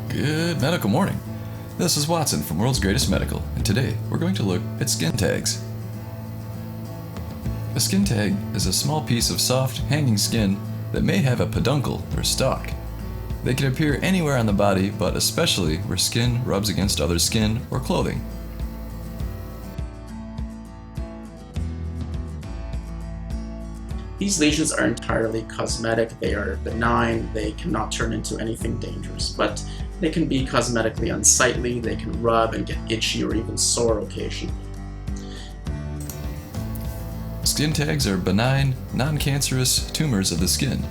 Good medical morning. This is Watson from World's Greatest Medical, and today we're going to look at skin tags. A skin tag is a small piece of soft, hanging skin that may have a peduncle or stalk. They can appear anywhere on the body, but especially where skin rubs against other skin or clothing. These lesions are entirely cosmetic, they are benign, they cannot turn into anything dangerous, but they can be cosmetically unsightly, they can rub and get itchy or even sore occasionally. Skin tags are benign, non-cancerous tumors of the skin.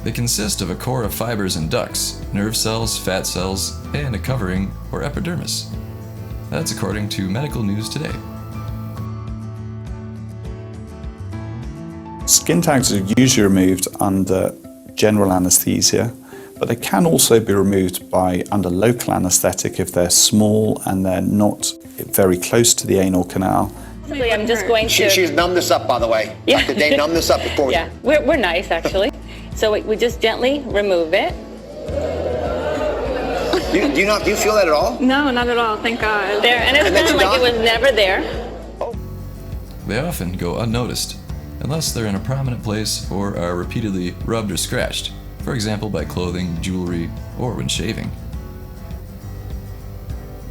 They consist of a core of fibers and ducts, nerve cells, fat cells, and a covering or epidermis. That's according to Medical News Today. Skin tags are usually removed under general anaesthesia, but they can also be removed by under local anaesthetic if they're small and they're not very close to the anal canal. I'm just going to... She's numbed this up, by the way. Yeah. Did they numb this up before? Yeah, we're nice, actually. So we just gently remove it. Do you feel that at all? No, not at all, thank God. There, and it's kind of like it was never there. They often go unnoticed, unless they're in a prominent place or are repeatedly rubbed or scratched, for example by clothing, jewelry, or when shaving.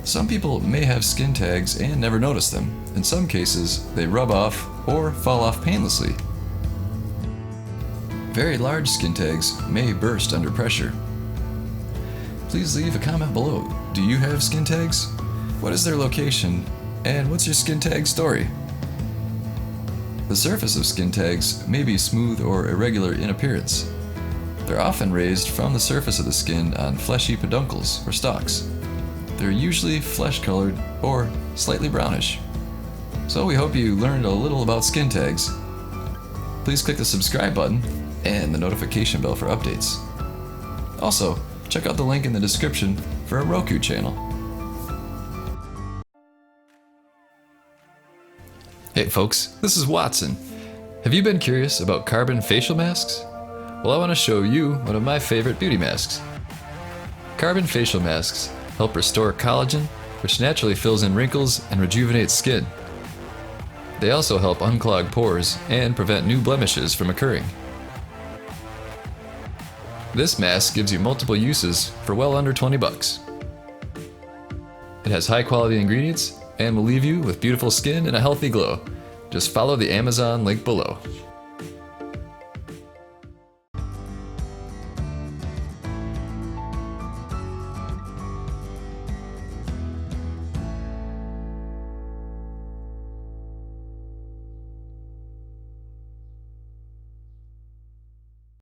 Some people may have skin tags and never notice them. In some cases, they rub off or fall off painlessly. Very large skin tags may burst under pressure. Please leave a comment below. Do you have skin tags? What is their location? And what's your skin tag story? The surface of skin tags may be smooth or irregular in appearance. They're often raised from the surface of the skin on fleshy peduncles or stalks. They're usually flesh-colored or slightly brownish. So we hope you learned a little about skin tags. Please click the subscribe button and the notification bell for updates. Also, check out the link in the description for a Roku channel. Hey folks, this is Watson. Have you been curious about carbon facial masks? Well, I want to show you one of my favorite beauty masks. Carbon facial masks help restore collagen, which naturally fills in wrinkles and rejuvenates skin. They also help unclog pores and prevent new blemishes from occurring. This mask gives you multiple uses for well under 20 bucks. It has high quality ingredients and will leave you with beautiful skin and a healthy glow. Just follow the Amazon link below.